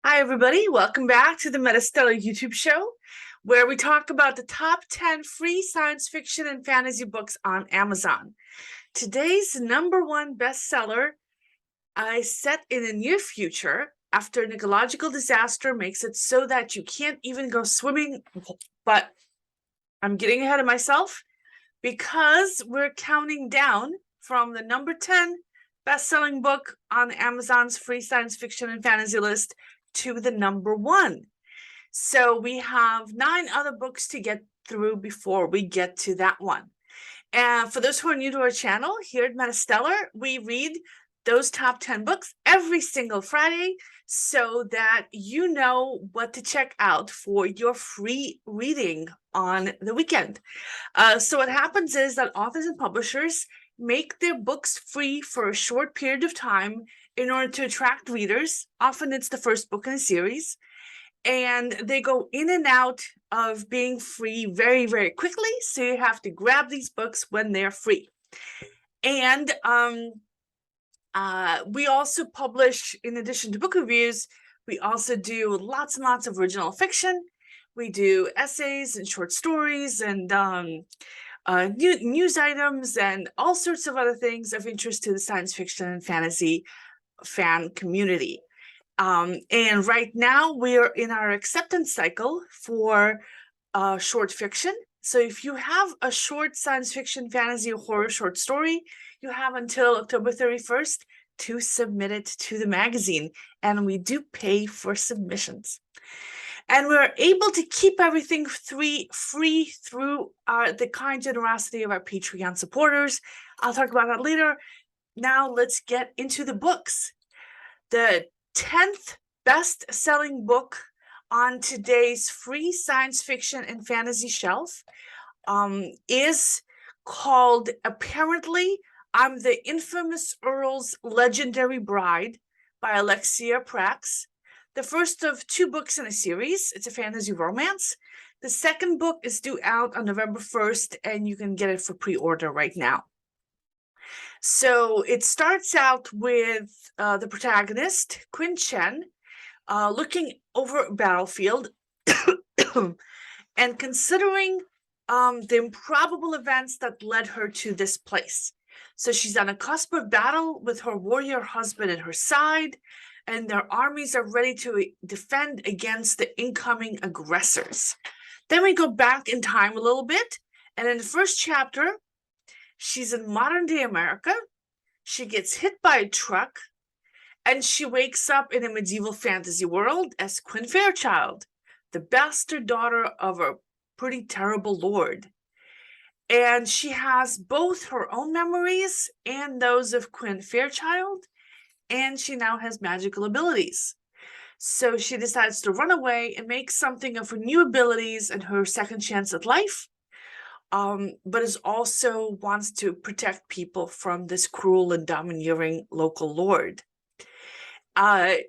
Hi, everybody. Welcome back to the MetaStellar YouTube show, where we talk about the top 10 free science fiction and fantasy books on Amazon. Today's #1 bestseller is set in the near future after an ecological disaster makes it so that you can't even go swimming. But I'm getting ahead of myself because we're counting down from the #10 best-selling book on Amazon's free science fiction and fantasy list to the #1. So we have 9 other books to get through before we get to that one. And for those who are new to our channel, here at MetaStellar, we read those top 10 books every single Friday so that you know what to check out for your free reading on the weekend. So what happens is that authors and publishers make their books free for a short period of time in order to attract readers. Often it's the first book in a series, and they go in and out of being free very, very quickly. So you have to grab these books when they're free. And we also publish, in addition to book reviews, we also do lots and lots of original fiction. We do essays and short stories and news items and all sorts of other things of interest to the science fiction and fantasy fan community. And right now we're in our acceptance cycle for short fiction. So if you have a short science fiction, fantasy, or horror short story, you have until October 31st to submit it to the magazine. And we do pay for submissions. And we're able to keep everything free through the kind generosity of our Patreon supporters. I'll talk about that later. Now let's get into the books. The 10th best-selling book on today's free science fiction and fantasy shelf is called Apparently I'm the Infamous Earl's Legendary Bride by Alexia Praks. The first of 2 books in a series. It's a fantasy romance. The second book is due out on November 1st, and you can get it for pre-order right now. So it starts out with the protagonist, Quinn Chen, looking over a battlefield and considering the improbable events that led her to this place. So she's on a cusp of battle with her warrior husband at her side, and their armies are ready to defend against the incoming aggressors. Then we go back in time a little bit, and in the first chapter, she's in modern-day America. She gets hit by a truck, and she wakes up in a medieval fantasy world as Quinn Fairchild, the bastard daughter of a pretty terrible lord. And she has both her own memories and those of Quinn Fairchild, and she now has magical abilities. So she decides to run away and make something of her new abilities and her second chance at life, but is also wants to protect people from this cruel and domineering local lord. Carla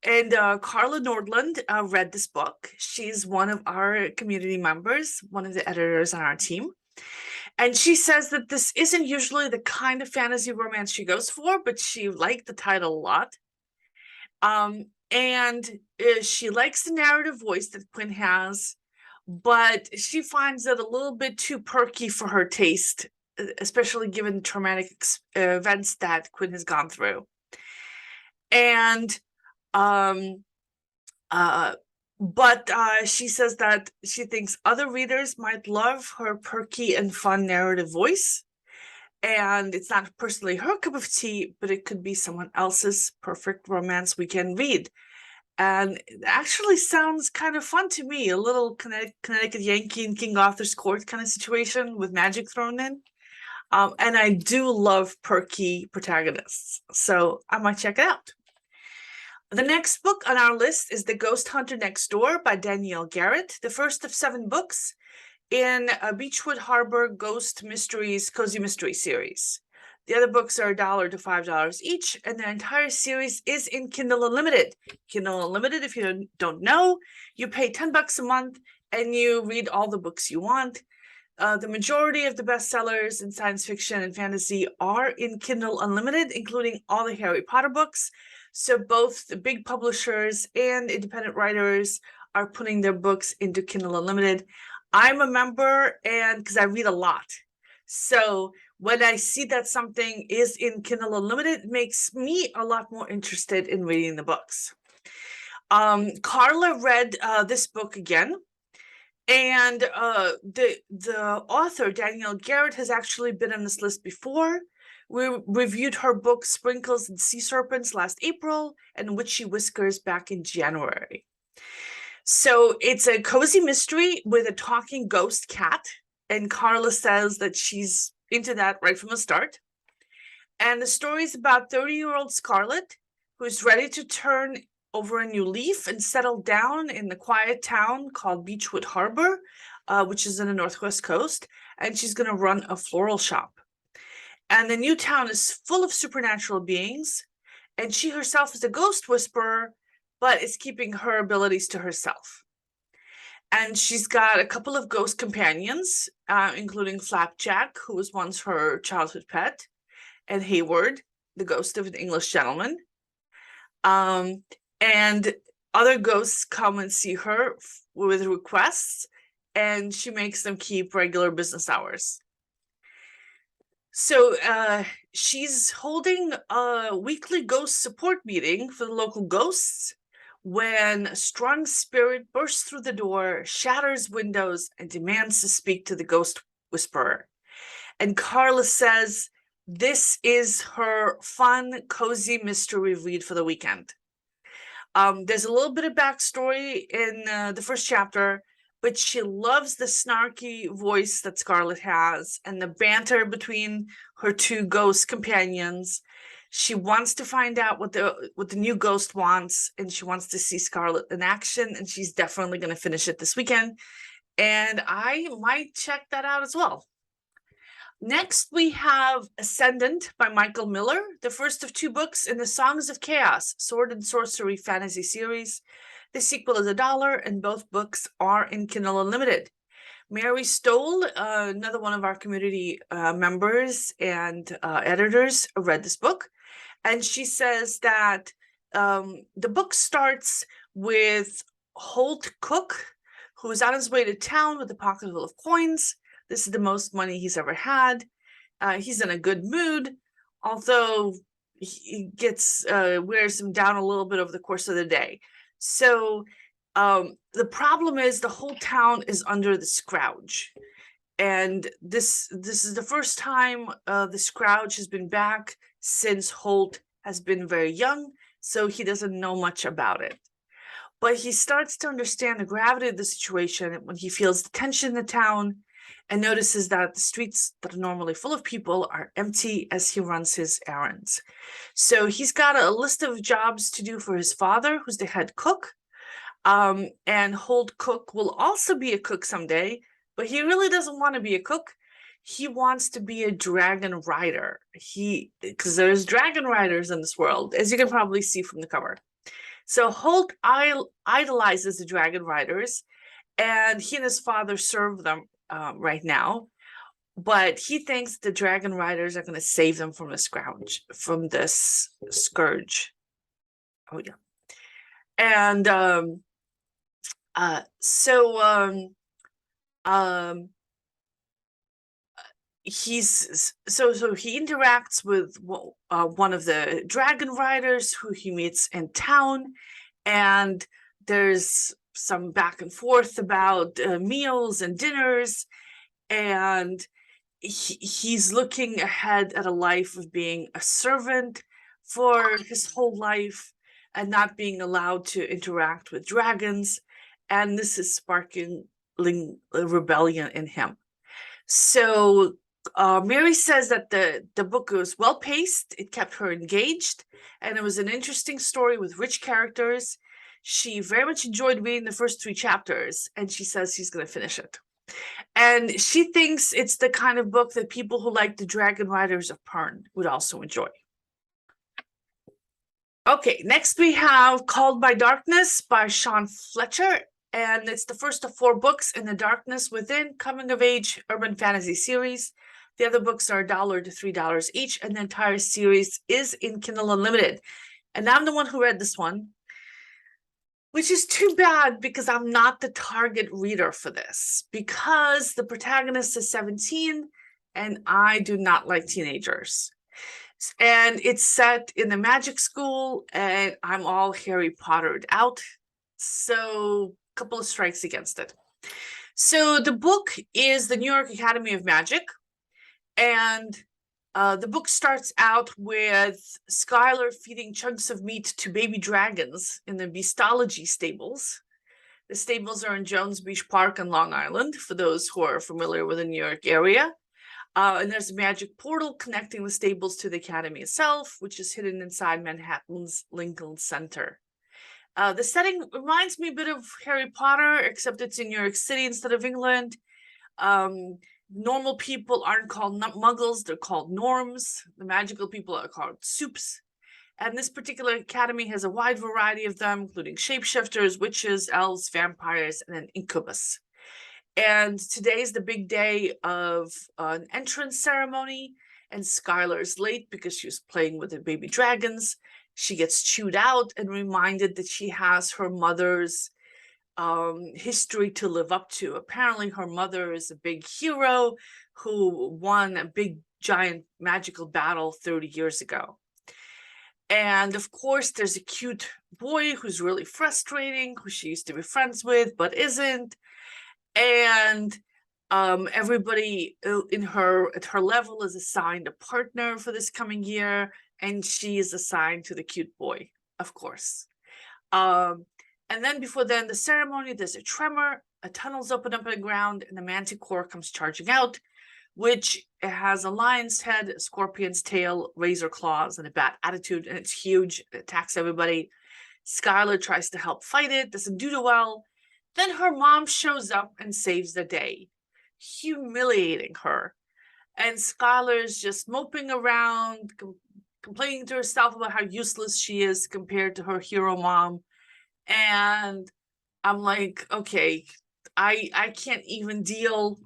Nordland read this book. She's one of our community members, one of the editors on our team. And she says that this isn't usually the kind of fantasy romance she goes for, but she liked the title a lot. She likes the narrative voice that Quinn has, but she finds it a little bit too perky for her taste, especially given traumatic events that Quinn has gone through. And she says that she thinks other readers might love her perky and fun narrative voice. And it's not personally her cup of tea, but it could be someone else's perfect romance we can read. And it actually sounds kind of fun to me, a little Connecticut Yankee and King Arthur's Court kind of situation with magic thrown in. And I do love perky protagonists, so I might check it out. The next book on our list is The Ghost Hunter Next Door by Danielle Garrett, the first of 7 books in a Beechwood Harbor Ghost Mysteries Cozy Mystery series. The other books are $1 to $5 each, and the entire series is in Kindle Unlimited. Kindle Unlimited, if you don't know, you pay $10 a month and you read all the books you want. The majority of the bestsellers in science fiction and fantasy are in Kindle Unlimited, including all the Harry Potter books. So both the big publishers and independent writers are putting their books into Kindle Unlimited. I'm a member, and because I read a lot. So when I see that something is in Kindle Unlimited, it makes me a lot more interested in reading the books. Carla read this book again. And the author, Danielle Garrett, has actually been on this list before. We reviewed her book, Sprinkles and Sea Serpents, last April, and Witchy Whiskers back in January. So it's a cozy mystery with a talking ghost cat, and Carla says that she's into that right from the start. And the story is about 30-year-old Scarlett, who's ready to turn over a new leaf and settle down in the quiet town called Beechwood Harbor, which is in the Northwest Coast, and she's going to run a floral shop. And the new town is full of supernatural beings, and she herself is a ghost whisperer, but is keeping her abilities to herself. And she's got a couple of ghost companions, including Flapjack, who was once her childhood pet, and Hayward, the ghost of an English gentleman. And other ghosts come and see her with requests, and she makes them keep regular business hours. So she's holding a weekly ghost support meeting for the local ghosts when a strong spirit bursts through the door, shatters windows, and demands to speak to the ghost whisperer. And Carla says this is her fun, cozy mystery read for the weekend. There's a little bit of backstory in the first chapter, but she loves the snarky voice that Scarlett has and the banter between her two ghost companions. She wants to find out what the new ghost wants, and she wants to see Scarlett in action, and she's definitely going to finish it this weekend. And I might check that out as well. Next, we have Ascendant by Michael Miller, the first of 2 books in the Songs of Chaos Sword and Sorcery fantasy series. The sequel is $1, and both books are in Kindle Unlimited. Mary Stoll, another one of our community members and editors, read this book, and she says that the book starts with Holt Cook, who's on his way to town with a pocket full of coins. This is the most money he's ever had. He's in a good mood, although he gets wears him down a little bit over the course of the day. So the problem is the whole town is under the Scrouge, and this is the first time the Scrouge has been back since Holt has been very young, so he doesn't know much about it. But he starts to understand the gravity of the situation when he feels the tension in the town and notices that the streets that are normally full of people are empty as he runs his errands. So he's got a list of jobs to do for his father, who's the head cook. And Holt Cook will also be a cook someday, but he really doesn't want to be a cook. He wants to be a dragon rider. Because there's dragon riders in this world, as you can probably see from the cover. So Holt idolizes the dragon riders, and he and his father serve them right now, but he thinks the dragon riders are going to save them from this scourge. Oh yeah. And he interacts with one of the dragon riders who he meets in town, and there's some back and forth about meals and dinners, and he's looking ahead at a life of being a servant for his whole life and not being allowed to interact with dragons, and this is sparking a rebellion in him. So Mary says that the book was well-paced, it kept her engaged, and it was an interesting story with rich characters. She very much enjoyed reading the first 3 chapters, and she says she's going to finish it. And she thinks it's the kind of book that people who like the Dragon Riders of Pern would also enjoy. Okay, next we have Called by Darkness by Sean Fletcher. and it's the first of 4 books in the Darkness Within coming-of-age urban fantasy series. The other books are $1 to $3 each, and the entire series is in Kindle Unlimited. And I'm the one who read this one, which is too bad because I'm not the target reader for this, because the protagonist is 17 and I do not like teenagers. And it's set in the magic school and I'm all Harry Pottered out. So a couple of strikes against it. So the book is the New York Academy of Magic. And the book starts out with Skylar feeding chunks of meat to baby dragons in the Beastology stables. The stables are in Jones Beach Park on Long Island, for those who are familiar with the New York area. And there's a magic portal connecting the stables to the Academy itself, which is hidden inside Manhattan's Lincoln Center. The setting reminds me a bit of Harry Potter, except it's in New York City instead of England. Normal people aren't called muggles, they're called norms. The magical people are called soups. And this particular academy has a wide variety of them, including shapeshifters, witches, elves, vampires, and an incubus. And today's the big day of an entrance ceremony, and Skylar's late because she was playing with the baby dragons. She gets chewed out and reminded that she has her mother's history to live up to. Apparently her mother is a big hero who won a big giant magical battle 30 years ago. And of course there's a cute boy who's really frustrating, who she used to be friends with but isn't. And everybody at her level is assigned a partner for this coming year, and she is assigned to the cute boy, of course. And then before the ceremony, there's a tremor, a tunnel's open up in the ground, and the manticore comes charging out, which has a lion's head, a scorpion's tail, razor claws, and a bad attitude, and it's huge. It attacks everybody. Skylar tries to help fight it, doesn't do too well. Then her mom shows up and saves the day, humiliating her. And Skylar's just moping around, complaining to herself about how useless she is compared to her hero mom. And I'm like, okay, I can't even deal.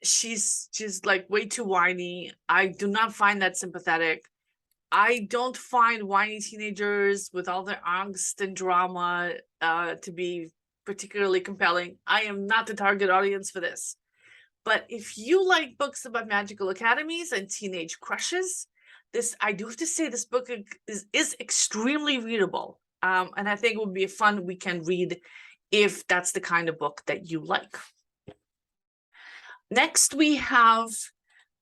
She's like way too whiny. I do not find that sympathetic. I don't find whiny teenagers with all their angst and drama to be particularly compelling. I am not the target audience for this. But if you like books about magical academies and teenage crushes, I do have to say this book is extremely readable. And I think it would be a fun weekend read if that's the kind of book that you like. Next, we have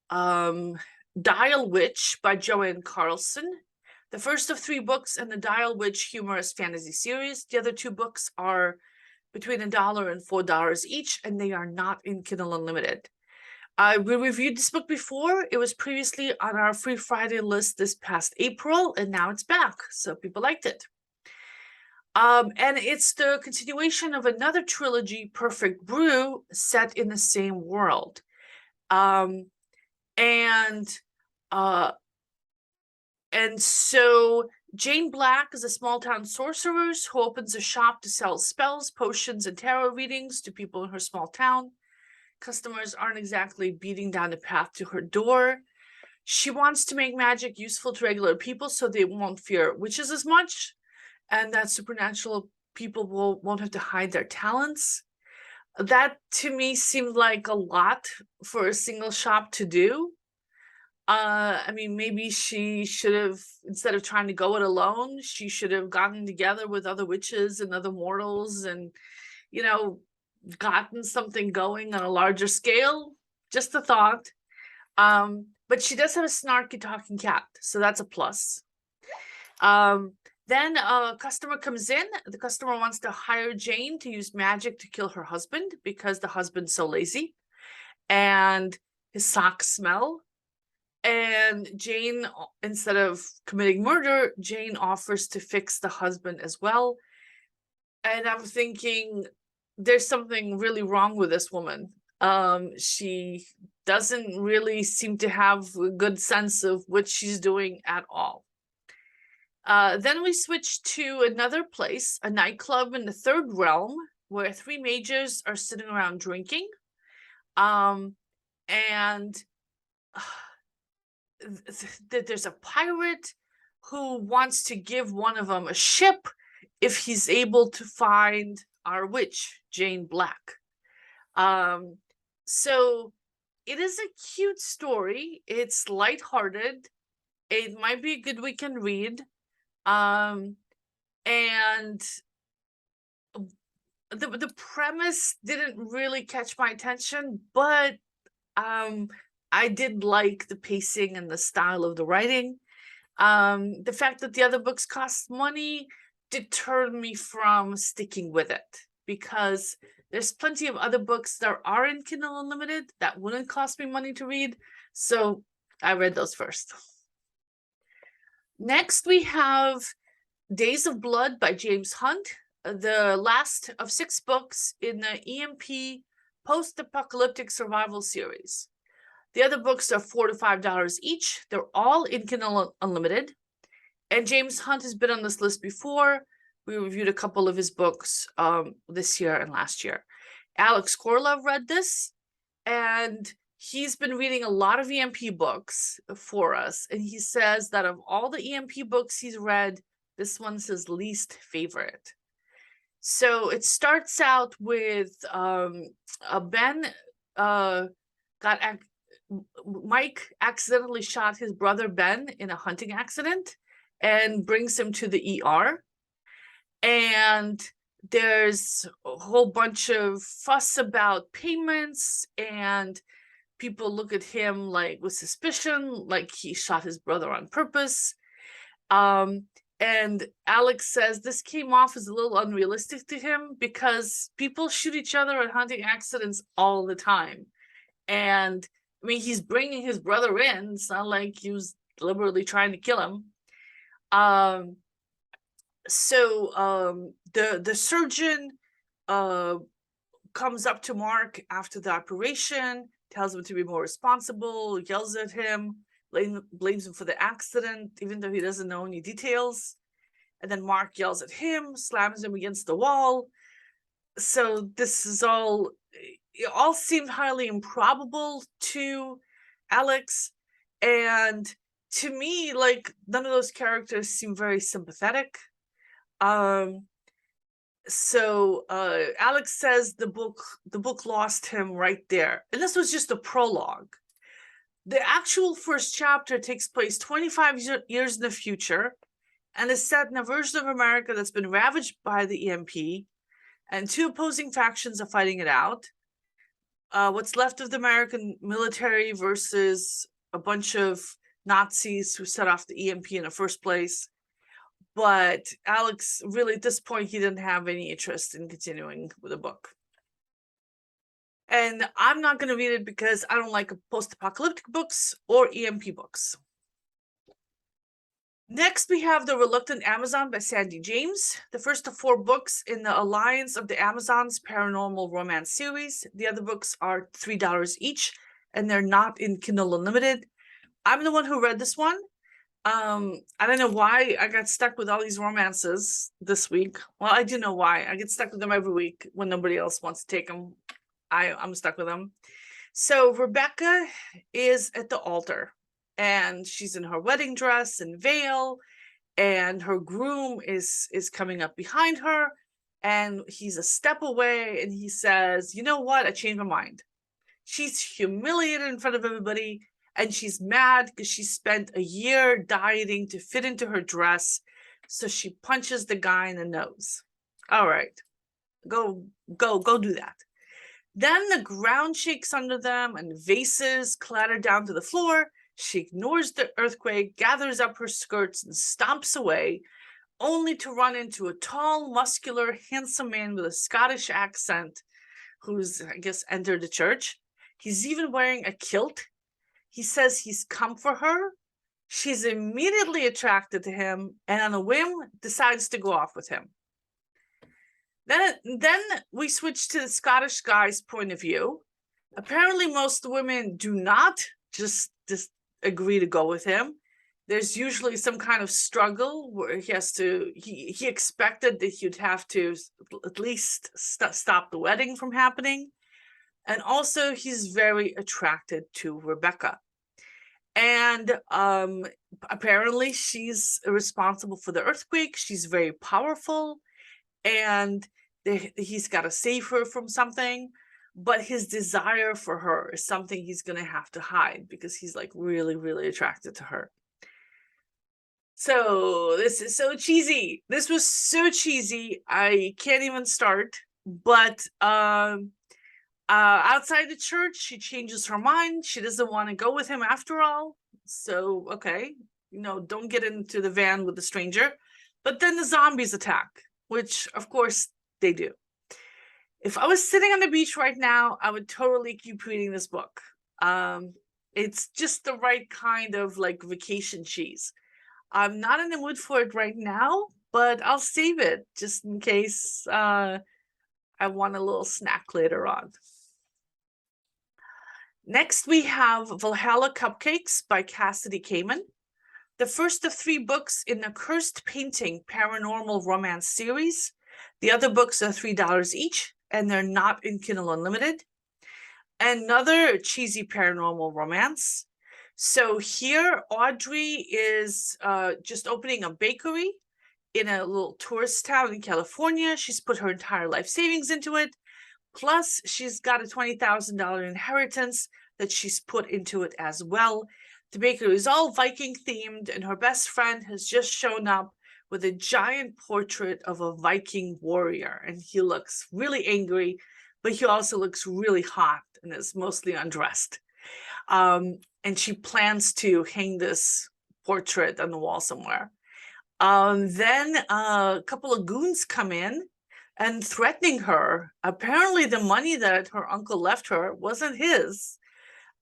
Dial Witch by Joanne Carlson. The first of 3 books in the Dial Witch humorous fantasy series. The other 2 books are between $1 and $4 each, and they are not in Kindle Unlimited. We reviewed this book before. It was previously on our Free Friday list this past April, and now it's back, so people liked it. And it's the continuation of another trilogy, Perfect Brew, set in the same world. And so Jane Black is a small-town sorceress who opens a shop to sell spells, potions, and tarot readings to people in her small town. Customers aren't exactly beating down the path to her door. She wants to make magic useful to regular people so they won't fear witches as much, and that supernatural people won't have to hide their talents. That, to me, seemed like a lot for a single shop to do. I mean, maybe she should have, instead of trying to go it alone, she should have gotten together with other witches and other mortals and, you know, gotten something going on a larger scale. Just a thought. But she does have a snarky talking cat, so that's a plus. Then a customer comes in. The customer wants to hire Jane to use magic to kill her husband because the husband's so lazy and his socks smell. And Jane, instead of committing murder, Jane offers to fix the husband as well. And I'm thinking, there's something really wrong with this woman. She doesn't really seem to have a good sense of what she's doing at all. Then we switch to another place, a nightclub in the third realm, where three mages are sitting around drinking. And there's a pirate who wants to give one of them a ship if he's able to find our witch, Jane Black. So it is a cute story. It's lighthearted. It might be a good weekend read. And the premise didn't really catch my attention, but I did like the pacing and the style of the writing. The fact that the other books cost money deterred me from sticking with it, because there's plenty of other books that are in Kindle Unlimited that wouldn't cost me money to read, so I read those first. Next, we have Days of Blood by James Hunt, the last of 6 books in the EMP post-apocalyptic survival series. The other books are $4 to $5 each. They're all in Kindle Unlimited. And James Hunt has been on this list before. We reviewed a couple of his books this year and last year. Alex KOROLOV read this, and he's been reading a lot of EMP books for us. And he says that of all the EMP books he's read, this one's his least favorite. So it starts out with Mike accidentally shot his brother Ben in a hunting accident and brings him to the ER. And there's a whole bunch of fuss about payments, and people look at him like with suspicion, like he shot his brother on purpose. And Alex says this came off as a little unrealistic to him because people shoot each other in hunting accidents all the time. And I mean, he's bringing his brother in. It's not like he was deliberately trying to kill him. The surgeon comes up to Mark after the operation, tells him to be more responsible, yells at him, blames him for the accident, even though he doesn't know any details. And then Mark yells at him, slams him against the wall. So this is all, it all seemed highly improbable to Alex. And to me, like, none of those characters seem very sympathetic. Alex says the book lost him right there. And this was just a prologue. The actual first chapter takes place 25 years in the future and is set in a version of America that's been ravaged by the EMP, and 2 opposing factions are fighting it out. What's left of the American military versus a bunch of Nazis who set off the EMP in the first place. But Alex, really, at this point, he didn't have any interest in continuing with the book. And I'm not going to read it because I don't like post-apocalyptic books or EMP books. Next, we have The Reluctant Amazon by Sandy James, the first of 4 books in the Alliance of the Amazons paranormal romance series. The other books are $3 each, and they're not in Kindle Unlimited. I'm the one who read this one. I don't know why I got stuck with all these romances this week. Well, I do know why. I get stuck with them every week when nobody else wants to take them. I'm stuck with them. So Rebecca is at the altar, and she's in her wedding dress and veil, and her groom is coming up behind her, and he's a step away, and he says, "You know what? I changed my mind." She's humiliated in front of everybody, and she's mad because she spent a year dieting to fit into her dress, so she punches the guy in the nose. All right, go do that. Then the ground shakes under them and vases clatter down to the floor. She ignores the earthquake, gathers up her skirts, and stomps away, only to run into a tall, muscular, handsome man with a Scottish accent who's, I guess, entered the church. He's even wearing a kilt. He says he's come for her. She's immediately attracted to him, and on a whim, decides to go off with him. Then we switch to the Scottish guy's point of view. Apparently, most women do not just agree to go with him. there's usually some kind of struggle where he expected that he'd have to at least stop the wedding from happening. And also he's very attracted to Rebecca. And apparently she's responsible for the earthquake. She's very powerful, and he's got to save her from something. But his desire for her is something he's going to have to hide because he's like really, really attracted to her. So this is so cheesy. This was so cheesy. I can't even start. But outside the church, she changes her mind. She doesn't want to go with him after all. So, okay, don't get into the van with the stranger. But then the zombies attack, which of course they do. If I was sitting on the beach right now, I would totally keep reading this book. It's just the right kind of like vacation cheese. I'm not in the mood for it right now, but I'll save it just in case I want a little snack later on. Next, we have Valhalla Cupcakes by Cassidy, Cayman. The first of 3 books in the Cursed Painting paranormal romance series. The other books are $3 each, and they're not in Kindle Unlimited. Another cheesy paranormal romance. So here, Audrey is just opening a bakery in a little tourist town in California. She's put her entire life savings into it. Plus, she's got a $20,000 inheritance that she's put into it as well. The bakery is all Viking themed, and her best friend has just shown up with a giant portrait of a Viking warrior. And he looks really angry, but he also looks really hot and is mostly undressed. And she plans to hang this portrait on the wall somewhere. Then a couple of goons come in and threatening her. Apparently the money that her uncle left her wasn't his.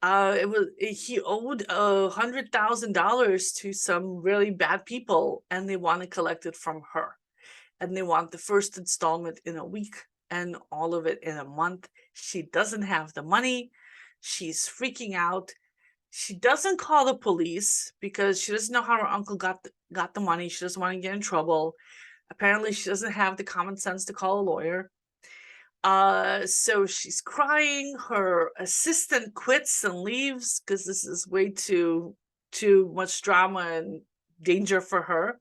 He owed $100,000 to some really bad people, and they want to collect it from her. And they want the first installment in a week and all of it in a month. She doesn't have the money. She's freaking out. She doesn't call the police because she doesn't know how her uncle got the money. She doesn't want to get in trouble. Apparently she doesn't have the common sense to call a lawyer. So she's crying. Her assistant quits and leaves because this is way too much drama and danger for her.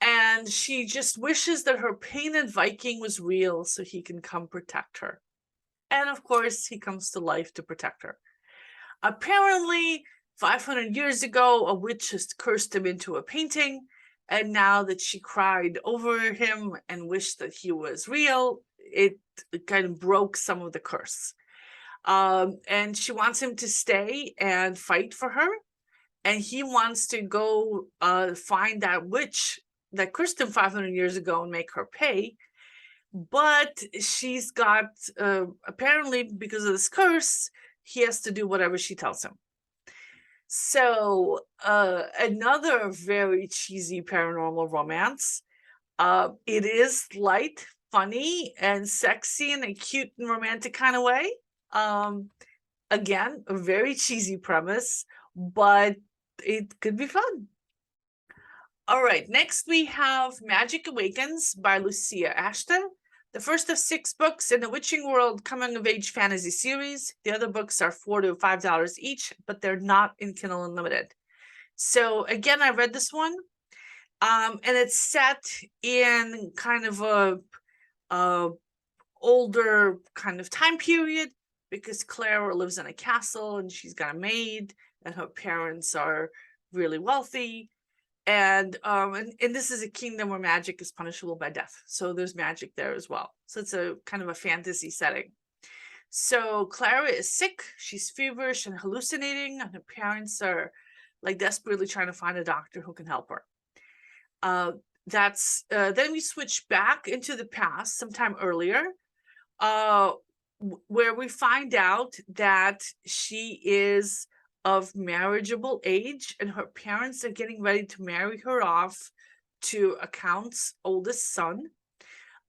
And she just wishes that her painted Viking was real so he can come protect her. And of course, he comes to life to protect her. Apparently, 500 years ago, a witch has cursed him into a painting. And now that she cried over him and wished that he was real, it kind of broke some of the curse. And she wants him to stay and fight for her. And he wants to go find that witch that cursed him 500 years ago and make her pay. But she's got, apparently because of this curse, he has to do whatever she tells him. So another very cheesy paranormal romance. It is light, funny, and sexy in a cute and romantic kind of way. Again, a very cheesy premise, but it could be fun. All right, next we have Magic Awakens by Lucia Ashta. The first of 6 books in the Witching World coming-of-age fantasy series. The other books are $4 to $5 each, but they're not in Kindle Unlimited. So again, I read this one, and it's set in kind of a older kind of time period because Clara lives in a castle and she's got a maid, and her parents are really wealthy. And this is a kingdom where magic is punishable by death. So there's magic there as well. So it's a kind of a fantasy setting. So Clara is sick. She's feverish and hallucinating. And her parents are like desperately trying to find a doctor who can help her. Then we switch back into the past sometime earlier, where we find out that she is of marriageable age, and her parents are getting ready to marry her off to a count's oldest son.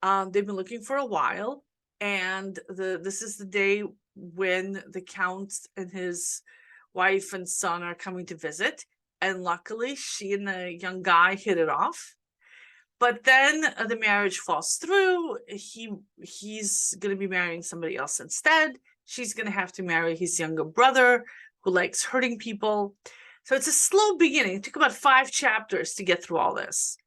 They've been looking for a while, and this is the day when the count and his wife and son are coming to visit. and luckily she and the young guy hit it off. But then the marriage falls through. He's going to be marrying somebody else instead. She's going to have to marry his younger brother who likes hurting people. So it's a slow beginning. It took about 5 chapters to get through all this.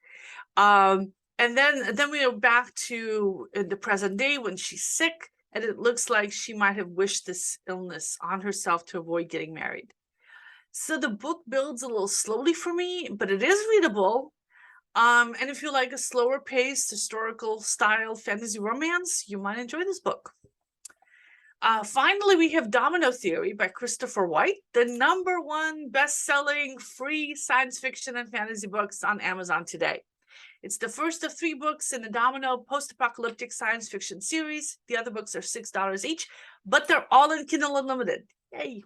And then we are back to the present day when she's sick, and it looks like she might have wished this illness on herself to avoid getting married. So the book builds a little slowly for me, but it is readable. And if you like a slower paced historical style fantasy romance, you might enjoy this book. Finally, we have Domino Theory by Christopher White, the #1 best-selling free science fiction and fantasy books on Amazon today. It's the first of 3 books in the Domino post-apocalyptic science fiction series. The other books are $6 each, but they're all in Kindle Unlimited. Yay!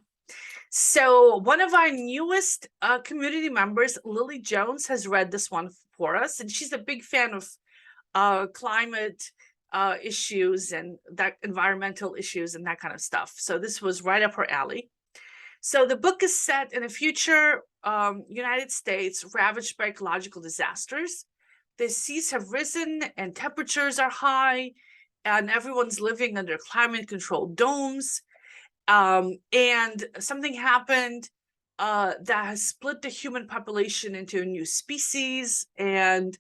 So one of our newest community members, Lily Jones, has read this one for us, and she's a big fan of climate issues and that environmental issues and that kind of stuff. So this was right up her alley. So the book is set in a future United States ravaged by ecological disasters. The seas have risen and temperatures are high, and everyone's living under climate-controlled domes. And something happened that has split the human population into a new species, and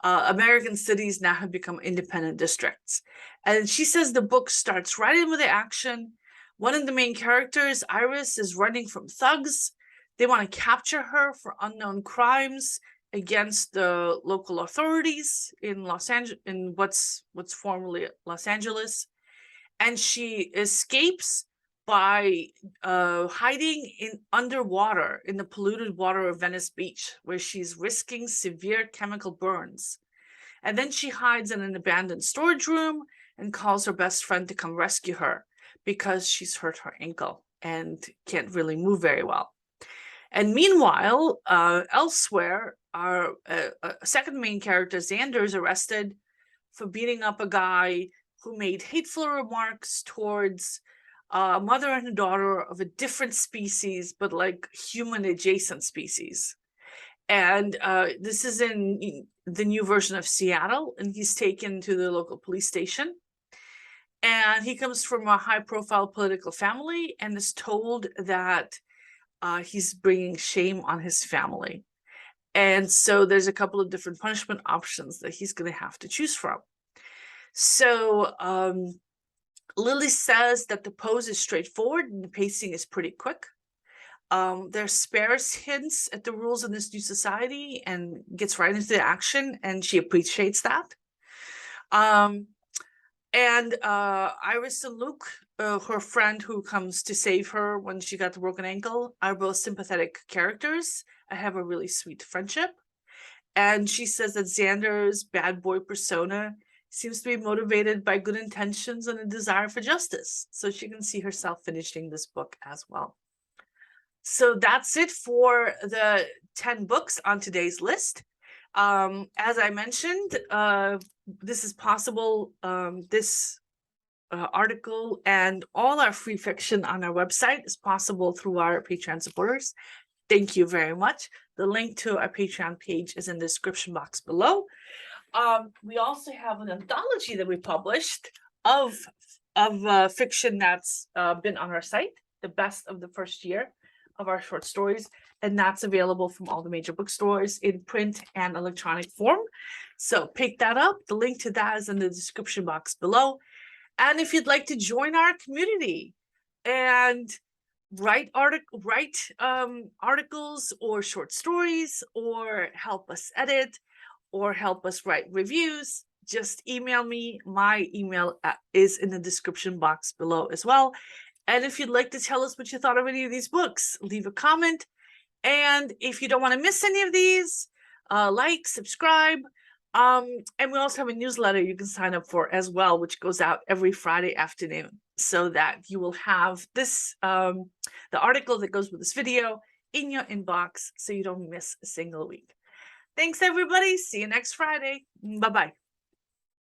American cities now have become independent districts. And she says the book starts right in with the action. One of the main characters, Iris, is running from thugs. They want to capture her for unknown crimes against the local authorities in Los Angeles, in what's formerly Los Angeles. And she escapes by hiding underwater in the polluted water of Venice Beach, where she's risking severe chemical burns. And then she hides in an abandoned storage room and calls her best friend to come rescue her because she's hurt her ankle and can't really move very well. And meanwhile, elsewhere, our second main character, Xander, is arrested for beating up a guy who made hateful remarks towards a mother and a daughter of a different species, but like human adjacent species. And this is in the new version of Seattle, and he's taken to the local police station. And he comes from a high-profile political family and is told that he's bringing shame on his family. And so there's a couple of different punishment options that he's going to have to choose from. So Lily says that the pose is straightforward and the pacing is pretty quick. There's sparse hints at the rules of this new society and gets right into the action, and she appreciates that. And Iris and Luke, her friend who comes to save her when she got the broken ankle, are both sympathetic characters. I have a really sweet friendship. And she says that Xander's bad boy persona seems to be motivated by good intentions and a desire for justice. So she can see herself finishing this book as well. So that's it for the 10 books on today's list. As I mentioned, this is possible, this article and all our free fiction on our website is possible through our Patreon supporters. Thank you very much. The link to our Patreon page is in the description box below. We also have an anthology that we published of fiction that's been on our site, the best of the first year of our short stories, and that's available from all the major bookstores in print and electronic form. So pick that up. The link to that is in the description box below. And if you'd like to join our community and write articles or short stories, or help us edit, or help us write reviews, just email me. My email is in the description box below as well. And if you'd like to tell us what you thought of any of these books, leave a comment. And if you don't want to miss any of these, like, subscribe. And we also have a newsletter you can sign up for as well, which goes out every Friday afternoon, so that you will have this, the article that goes with this video in your inbox, so you don't miss a single week. Thanks, everybody. See you next Friday. Bye-bye.